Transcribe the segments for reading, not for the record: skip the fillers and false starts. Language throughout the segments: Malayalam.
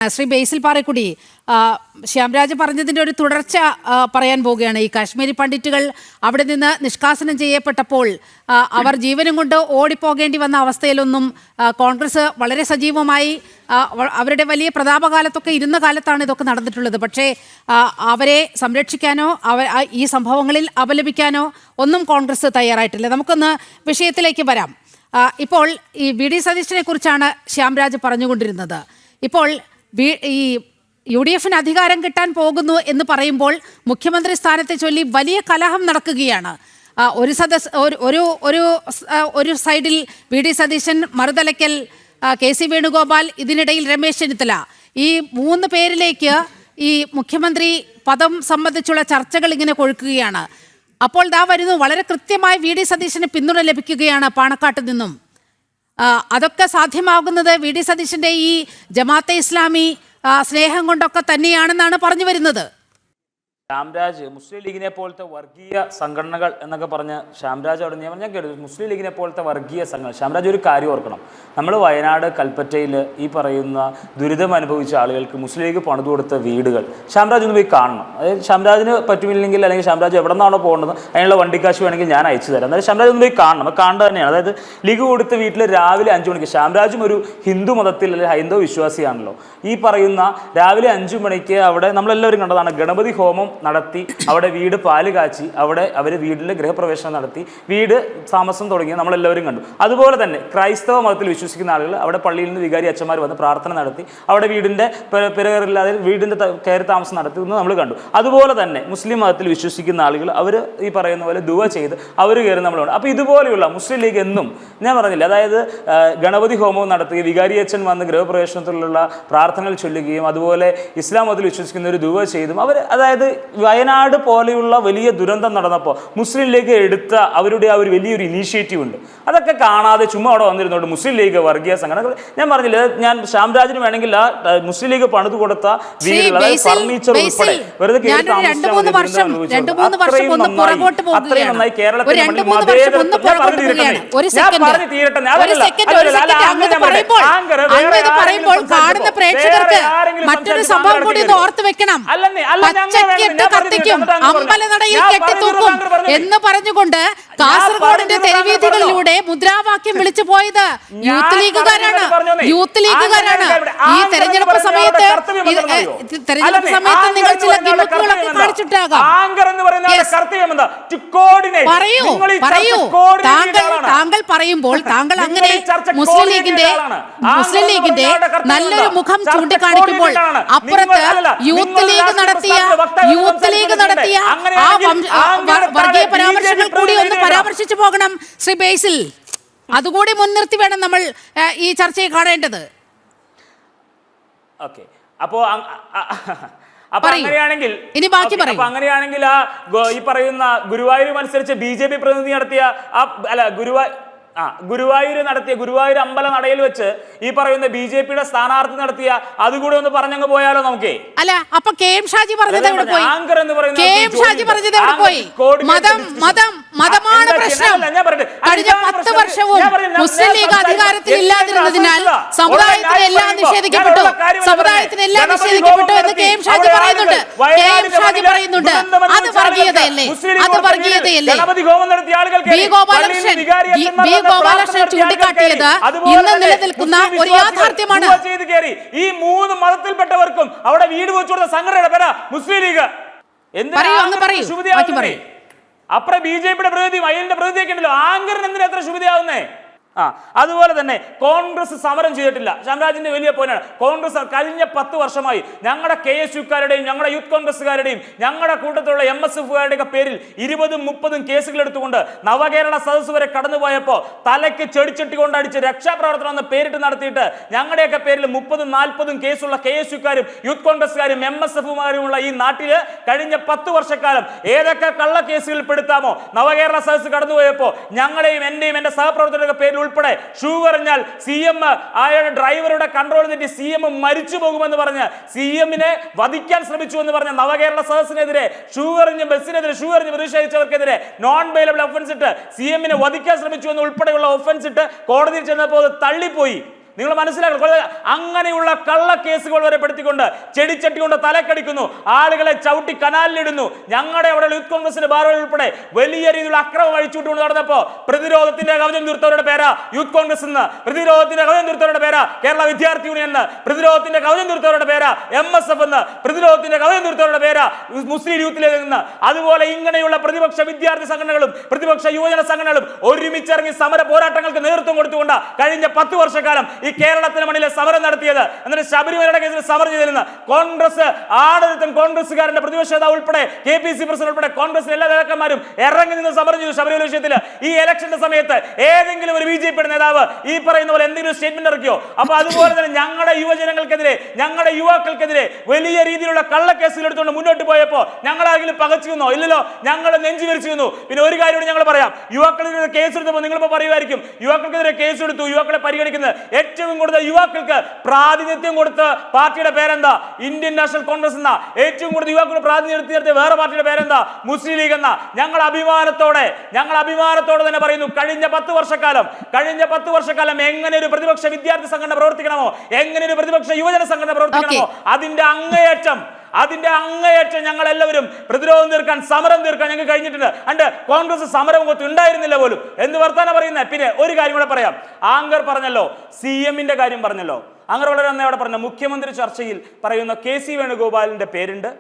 ശ്രീ ബേസിൽ പാറക്കുടി, ശ്യാംരാജ് പറഞ്ഞതിൻ്റെ ഒരു തുടർച്ച പറയാൻ പോവുകയാണ്. ഈ കാശ്മീരി പണ്ഡിറ്റുകൾ അവിടെ നിന്ന് നിഷ്കാസനം ചെയ്യപ്പെട്ടപ്പോൾ അവർ ജീവനും കൊണ്ട് ഓടിപ്പോകേണ്ടി വന്ന അവസ്ഥയിലൊന്നും കോൺഗ്രസ് വളരെ സജീവമായി അവരുടെ വലിയ പ്രതാപകാലത്തൊക്കെ ഇരുന്ന കാലത്താണ് ഇതൊക്കെ നടന്നിട്ടുള്ളത്. പക്ഷേ അവരെ സംരക്ഷിക്കാനോ ഈ സംഭവങ്ങളിൽ അപലപിക്കാനോ ഒന്നും കോൺഗ്രസ് തയ്യാറായിട്ടില്ല. നമുക്കൊന്ന് വിഷയത്തിലേക്ക് വരാം. ഇപ്പോൾ ഈ വി ഡി സതീശനെ കുറിച്ചാണ് ശ്യാംരാജ് പറഞ്ഞുകൊണ്ടിരുന്നത്. ഇപ്പോൾ ഈ UDF-ന് അധികാരം കിട്ടാൻ പോകുന്നു എന്ന് പറയുമ്പോൾ മുഖ്യമന്ത്രി സ്ഥാനത്തെ ചൊല്ലി വലിയ കലഹം നടക്കുകയാണ്. ഒരു സൈഡിൽ വി ഡി സതീശൻ, മറുതലയ്ക്കൽ KC വേണുഗോപാൽ, ഇതിനിടയിൽ രമേശ് ചെന്നിത്തല. ഈ മൂന്ന് പേരിലേക്ക് ഈ മുഖ്യമന്ത്രി പദം സംബന്ധിച്ചുള്ള ചർച്ചകൾ ഇങ്ങനെ കൊഴുക്കുകയാണ്. അപ്പോൾ ദാ വരുന്നു, വളരെ കൃത്യമായി വി ഡി സതീശന് പിന്തുണ ലഭിക്കുകയാണ് പാണക്കാട്ട് നിന്നും. അതൊക്കെ സാധ്യമാകുന്നത് വി ഡി സതീശൻ്റെ ഈ ജമാഅത്തെ ഇസ്ലാമി സ്നേഹം കൊണ്ടൊക്കെ തന്നെയാണെന്നാണ് പറഞ്ഞു വരുന്നത്. ശ്യാംരാജ് മുസ്ലിം ലീഗിനെ പോലത്തെ വർഗീയ സംഘടനകൾ എന്നൊക്കെ പറഞ്ഞ് ശ്യാംരാജ് അവിടെ ഞാൻ കേട്ടു. മുസ്ലിം ലീഗിനെ പോലത്തെ വർഗീയ സംഘടന. ശ്യാംരാജ് ഒരു കാര്യം ഓർക്കണം, നമ്മൾ വയനാട് കൽപ്പറ്റയിൽ ഈ പറയുന്ന ദുരിതം അനുഭവിച്ച ആളുകൾക്ക് മുസ്ലിം ലീഗ് പണിതു കൊടുത്ത വീടുകൾ ശ്യാംരാജ് ഒന്ന് പോയി കാണണം. അതായത് ശ്യാംരാജിന് പറ്റുമില്ലെങ്കിൽ, അല്ലെങ്കിൽ ശ്യാംരാജ് എവിടെ നിന്നാണോ പോകേണ്ടത് അതിനുള്ള വണ്ടിക്കാശ് വേണമെങ്കിൽ ഞാൻ അയച്ചു തരാം. അതായത് ശ്യാംരാജ് ഒന്ന് പോയി കാണണം. അത് കാണേണ്ടത് തന്നെയാണ്. അതായത് ലീഗ് കൊടുത്ത വീട്ടിൽ രാവിലെ 5 മണിക്ക്, ശ്യാംരാജും ഒരു ഹിന്ദു മതത്തിൽ അല്ലെങ്കിൽ ഹൈന്ദവ വിശ്വാസിയാണല്ലോ, ഈ പറയുന്ന രാവിലെ 5 മണിക്ക് അവിടെ നമ്മളെല്ലാവരും കണ്ടതാണ്, ഗണപതി ഹോമം നടത്തി അവിടെ വീട് പാല് കാച്ചി അവിടെ അവർ വീട്ടിൽ ഗൃഹപ്രവേശനം നടത്തി വീട് താമസം തുടങ്ങി നമ്മളെല്ലാവരും കണ്ടു. അതുപോലെ തന്നെ ക്രൈസ്തവ മതത്തിൽ വിശ്വസിക്കുന്ന ആളുകൾ അവിടെ പള്ളിയിൽ നിന്ന് വികാരി അച്ഛന്മാർ വന്ന് പ്രാർത്ഥന നടത്തി അവിടെ വീടിൻ്റെ പിറകറില്ലാതെ വീടിൻ്റെ കയറി താമസം നടത്തി എന്ന് നമ്മൾ കണ്ടു. അതുപോലെ തന്നെ മുസ്ലിം മതത്തിൽ വിശ്വസിക്കുന്ന ആളുകൾ അവർ ഈ പറയുന്ന പോലെ ദുവ ചെയ്ത് അവർ കയറി നമ്മളുണ്ട്. അപ്പോൾ ഇതുപോലെയുള്ള മുസ്ലിം ലീഗ് എന്നും ഞാൻ പറഞ്ഞില്ല, അതായത് ഗണപതി ഹോമവും നടത്തുകയും വികാരി അച്ഛൻ വന്ന് ഗൃഹപ്രവേശനത്തിലുള്ള പ്രാർത്ഥനകൾ ചൊല്ലുകയും അതുപോലെ ഇസ്ലാം മതത്തിൽ വിശ്വസിക്കുന്ന ഒരു ദുവ ചെയ്തും അവർ, അതായത് വയനാട് പോലെയുള്ള വലിയ ദുരന്തം നടന്നപ്പോൾ മുസ്ലിം ലീഗ് എടുത്ത അവരുടെ ആ ഒരു വലിയൊരു ഇനീഷ്യേറ്റീവ് ഉണ്ട്. അതൊക്കെ കാണാതെ ചുമ്മാ അവിടെ വന്നിരുന്നോണ്ട് മുസ്ലിം ലീഗ് വർഗീയ സംഘടനകൾ, ഞാൻ പറഞ്ഞില്ല, ഞാൻ ശ്യാംരാജിന് വേണമെങ്കിൽ ആ മുസ്ലിം ലീഗ് പണിതു കൊടുത്ത വീടുകൾ, അതായത് ഫർണിച്ചർ ഉൾപ്പെടെ വെറുതെ അത്രയും നന്നായി കേരളത്തിൽ മറ്റൊരു സംഭവം കൂടി ഓർത്തു വെക്കണം. അമ്പലനടയിൽ കെട്ടിത്തൂക്കും എന്ന് പറഞ്ഞുകൊണ്ട് കാസർഗോഡിന്റെ തെരുവീഥികളിലൂടെ മുദ്രാവാക്യം വിളിച്ചു പോയത് യൂത്ത് ലീഗുകാരാണ്. ഈ തെരഞ്ഞെടുപ്പ് സമയത്ത് നിങ്ങൾ ചില ഗിമ്മിക്കുകളൊക്കെ കാണിച്ചിട്ടാകാം. താങ്കൾ പറയുമ്പോൾ താങ്കൾ അങ്ങനെ മുസ്ലിം ലീഗിന്റെ നല്ലൊരു മുഖം ചൂണ്ടിക്കാണിക്കുമ്പോൾ അപ്പുറത്ത് യൂത്ത് ലീഗ് നടത്തിയ ആ വർഗീയ പരാമർശങ്ങൾ കൂടി ഒന്ന് പരാമർശിച്ചു പോകണം ശ്രീ ബേസിൽ. അതുകൂടി മുൻനിർത്തി വേണം നമ്മൾ ഈ ചർച്ചയെ കാണേണ്ടത്. അങ്ങനെയാണെങ്കിൽ ഈ പറയുന്ന ഗുരുവായൂർ മത്സരിച്ച് BJP പ്രതിനിധി നടത്തിയ ഗുരുവായൂർ അമ്പല നടയിൽ വെച്ച് ഈ പറയുന്ന BJP-യുടെ സ്ഥാനാർത്ഥി നടത്തിയ അതുകൂടെ ഒന്ന് പറഞ്ഞങ്ങ് പോയാലോ നമുക്ക്? അല്ല, അപ്പൊ KM ഷാജി പറഞ്ഞത് എവിടെ പോയി? മതമാണ് പ്രശ്നം. കഴിഞ്ഞ 10 വർഷവും മുസ്ലിം ലീഗ് അധികാരത്തിൽ ഇല്ലാതിരുന്നതിനാൽ സമുദായത്തിനെല്ലാം നിഷേധിക്കപ്പെട്ടു എന്ന് KM ഷാജി പറയുന്നുണ്ട്. അത് വർഗീയതയല്ലേ? ഗോപാലകൃഷ്ണൻ ചൂണ്ടിക്കാട്ടിയത് ഇന്ന് നിലനിൽക്കുന്ന ഒരു യാഥാർത്ഥ്യമാണ്. ഈ 3 മതത്തിൽപ്പെട്ടവർക്കും അവിടെ വീട് വെച്ചു കൊടുത്ത സംഘടനയുടെ പേരാ മുസ്ലിം ലീഗ്. അപ്പുറം BJP-യുടെ പ്രതിനിധിയും അയലിന്റെ പ്രതിനിധിയൊക്കെ ഉണ്ടല്ലോ, ആങ്കറിന് എന്തിനാ എത്ര ശുഭിതയാവുന്നേ? അതുപോലെ തന്നെ കോൺഗ്രസ് സമരം ചെയ്തിട്ടില്ല. ശ്യാംരാജിന്റെ വലിയ പോയിന്റാണ്, കോൺഗ്രസ് കഴിഞ്ഞ 10 വർഷമായി ഞങ്ങളുടെ KSU-കാരുടെയും ഞങ്ങളുടെ യൂത്ത് കോൺഗ്രസ്സുകാരുടെയും ഞങ്ങളുടെ കൂട്ടത്തിലുള്ള MSF-കാരുടെയൊക്കെ പേരിൽ 20-30 കേസുകൾ എടുത്തുകൊണ്ട് നവകേരള സദസ്സ് വരെ കടന്നുപോയപ്പോൾ തലയ്ക്ക് ചെടിച്ചട്ടി കൊണ്ടടിച്ച് രക്ഷാപ്രവർത്തനം എന്ന പേരിട്ട് നടത്തിയിട്ട് ഞങ്ങളുടെയൊക്കെ പേരിൽ 30-40 കേസുള്ള KSU-കാരും യൂത്ത് കോൺഗ്രസ്സുകാരും MSF-മാരുമുള്ള ഈ നാട്ടില് കഴിഞ്ഞ 10 വർഷക്കാലം ഏതൊക്കെ കള്ള കേസുകളിൽ പെടുത്താമോ നവകേരള സദസ്സ് കടന്നുപോയപ്പോൾ ഞങ്ങളെയും എന്റെയും എന്റെ സഹപ്രവർത്തകരുടെ പേരിൽ ഉൾപ്പെടെ ഷൂ എറിഞ്ഞാൽ CM അയാളുടെ ഡ്രൈവറുടെ കൺട്രോൾ തെറ്റി CM മരിച്ചു പോകുമെന്ന് പറഞ്ഞ് CM-നെ വധിക്കാൻ ശ്രമിച്ചു എന്ന് പറഞ്ഞ നവകേരള സദസ്സിനെതിരെ ബസ്സിനെതിരെ ഷൂ എറിഞ്ഞ് പ്രതിഷേധിച്ചവർക്കെതിരെ നോൺ ബെയിലബിൾ ഒഫൻസ് ഇട്ട് CM-നെ വധിക്കാൻ ശ്രമിച്ചു എന്ന് ഉൾപ്പെടെയുള്ള ഒഫൻസ് ഇട്ട് കോടതിയിൽ ചെന്നപ്പോൾ തള്ളിപ്പോയി. നിങ്ങൾ മനസ്സിലാക്കണം. അങ്ങനെയുള്ള കള്ള കേസുകൾ വരെ പെടുത്തിക്കൊണ്ട് ചെടിച്ചട്ടി കൊണ്ട് തലക്കടിക്കുന്നു, ആളുകളെ ചവിട്ടി കനാലിലിടുന്നു. ഞങ്ങളുടെ അവിടെ യൂത്ത് കോൺഗ്രസിന്റെ ഭാരവാഹികൾ ഉൾപ്പെടെ വലിയ രീതിയിലുള്ള അക്രമം അഴിച്ചുവിട്ടുകൊണ്ട് നടന്നപ്പോ പ്രതിരോധത്തിന്റെ കവചം തീർത്തവരുടെ പേരാ യൂത്ത് കോൺഗ്രസ് എന്ന്, പ്രതിരോധത്തിന്റെ കവചം തീർത്തവരുടെ പേരാ കേരള വിദ്യാർത്ഥി യൂണിയൻ എന്ന്, പ്രതിരോധത്തിന്റെ കവചം തീർത്തവരുടെ പേരാ MSF എന്ന്, പ്രതിരോധത്തിന്റെ കവചം തീർത്തവരുടെ പേരാ മുസ്ലിം യൂത്ത് ലീഗ് എന്ന്. അതുപോലെ ഇങ്ങനെയുള്ള പ്രതിപക്ഷ വിദ്യാർത്ഥി സംഘടനകളും പ്രതിപക്ഷ യുവജന സംഘടനകളും ഒരുമിച്ചിറങ്ങി സമര പോരാട്ടങ്ങൾക്ക് നേതൃത്വം കൊടുത്തുകൊണ്ട് കഴിഞ്ഞ 10 വർഷക്കാലം ഈ കേരളത്തിന് മണ്ണിലെ സമരം നടത്തിയത്. എന്നിട്ട് ശബരിമലയുടെ കേസിൽ സമരം ചെയ്തിരുന്ന കോൺഗ്രസ് ആടളിത്തം കോൺഗ്രസുകാരന്റെ പ്രതിപക്ഷ നേതാവ് ഉൾപ്പെടെ KPC പ്രസിഡന്റ് ഉൾപ്പെടെ കോൺഗ്രസിലെ എല്ലാ നേതാക്കന്മാരും ഇറങ്ങി നിന്ന് സമരം ചെയ്തു ശബരിമല വിഷയത്തിൽ. ഈ ഇലക്ഷന്റെ സമയത്ത് ഏതെങ്കിലും ഒരു BJP നേതാവ് ഈ പറയുന്ന പോലെ എന്തെങ്കിലും സ്റ്റേറ്റ്മെന്റ് ഇറക്കിയോ? അപ്പൊ അതുപോലെ തന്നെ ഞങ്ങളുടെ യുവജനങ്ങൾക്കെതിരെ ഞങ്ങളുടെ യുവാക്കൾക്കെതിരെ വലിയ രീതിയിലുള്ള കള്ളക്കേസുകൾ എടുത്തുകൊണ്ട് മുന്നോട്ട് പോയപ്പോൾ ഞങ്ങളാരെങ്കിലും പകച്ചിരുന്നോ? ഇല്ലല്ലോ, ഞങ്ങൾ നെഞ്ചു വിരിച്ചിരുന്നു. പിന്നെ ഒരു കാര്യം ഞങ്ങൾ പറയാം, യുവാക്കൾക്കെതിരെ കേസ് എടുത്തപ്പോൾ നിങ്ങളിപ്പോൾ പറയുമായിരിക്കും യുവാക്കൾക്കെതിരെ കേസ് എടുത്തു, യുവാക്കളെ പരിഗണിക്കുന്നത്. ഏറ്റവും കൂടുതൽ യുവാക്കൾക്ക് പ്രാതിനിധ്യം കൊടുത്ത പാർട്ടിയുടെ പേരെന്താ? ഇന്ത്യൻ നാഷണൽ കോൺഗ്രസ് എന്ന. ഏറ്റവും കൂടുതൽ യുവാക്കൾ പ്രാതിനിധ്യം നടത്തിയ വേറെ പാർട്ടിയുടെ പേരെന്താ? മുസ്ലിം ലീഗ് എന്ന. ഞങ്ങൾ അഭിമാനത്തോടെ തന്നെ പറയുന്നു, കഴിഞ്ഞ 10 വർഷക്കാലം എങ്ങനെ ഒരു പ്രതിപക്ഷ വിദ്യാർത്ഥി സംഘടന പ്രവർത്തിക്കണമോ, എങ്ങനെ ഒരു പ്രതിപക്ഷ യുവജന സംഘടന പ്രവർത്തിക്കണമോ, അതിന്റെ അങ്ങേയറ്റം ഞങ്ങൾ എല്ലാവരും പ്രതിരോധം തീർക്കാൻ, സമരം തീർക്കാൻ ഞങ്ങൾ കഴിഞ്ഞിട്ടുണ്ട്. അണ്ട് കോൺഗ്രസ് സമരമുഖത്ത് ഉണ്ടായിരുന്നില്ല പോലും എന്ന് വർത്താനം പറയുന്നത്. പിന്നെ ഒരു കാര്യം കൂടെ പറയാം, ആങ്കർ പറഞ്ഞല്ലോ, CM-ന്റെ കാര്യം പറഞ്ഞല്ലോ. ആങ്കർ വളരെ നന്നായി അവിടെ പറഞ്ഞു. മുഖ്യമന്ത്രി ചർച്ചയിൽ പറയുന്ന KC വേണുഗോപാലിന്റെ പേരുണ്ട്,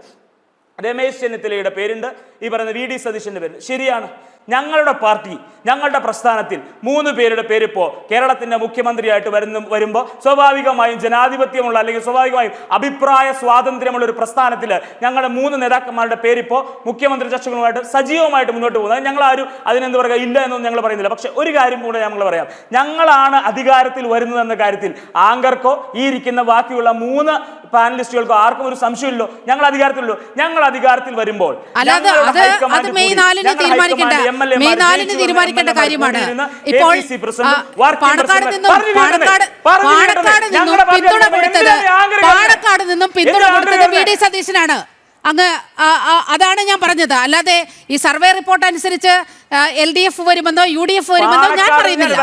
രമേശ് ചെന്നിത്തലയുടെ പേരുണ്ട്, ഈ പറയുന്ന VD സതീശന്റെ പേരുണ്ട്. ശരിയാണ്. ഞങ്ങളുടെ പാർട്ടി, ഞങ്ങളുടെ പ്രസ്ഥാനത്തിൽ 3 പേരുടെ പേരിപ്പോ കേരളത്തിന്റെ മുഖ്യമന്ത്രിയായിട്ട് വരുമ്പോൾ സ്വാഭാവികമായും ജനാധിപത്യമുള്ള അല്ലെങ്കിൽ സ്വാഭാവികമായും അഭിപ്രായ സ്വാതന്ത്ര്യമുള്ള ഒരു പ്രസ്ഥാനത്തിൽ ഞങ്ങളുടെ 3 നേതാക്കന്മാരുടെ പേരിപ്പോ മുഖ്യമന്ത്രി ചർച്ചകളുമായിട്ട് സജീവമായിട്ട് മുന്നോട്ട് പോകുന്നത്. ഞങ്ങൾ ആരും അതിനെന്ത് പറയുക ഇല്ല എന്നൊന്നും ഞങ്ങൾ പറയുന്നില്ല. പക്ഷെ ഒരു കാര്യം കൂടെ ഞങ്ങൾ പറയാം, ഞങ്ങളാണ് അധികാരത്തിൽ വരുന്നതെന്ന കാര്യത്തിൽ ആങ്കർക്കോ ഈ ഇരിക്കുന്ന ബാക്കിയുള്ള 3 പാനലിസ്റ്റുകൾക്കോ ആർക്കും ഒരു സംശയമില്ലോ. ഞങ്ങൾ അധികാരത്തിൽ വരുമ്പോൾ മെയ് 4-ന് തീരുമാനിക്കേണ്ട കാര്യമാണ്. ഇപ്പോൾ പാണക്കാട് നിന്നും പിന്തുണ കൊടുത്തത് VD സതീശനാണ്. അങ്ങ് അതാണ് ഞാൻ പറഞ്ഞത്. അല്ലാതെ ഈ സർവേ റിപ്പോർട്ട് അനുസരിച്ച് LDF വരുമെന്നോ UDF വരുമെന്നോ ഞാൻ പറയുന്നില്ല.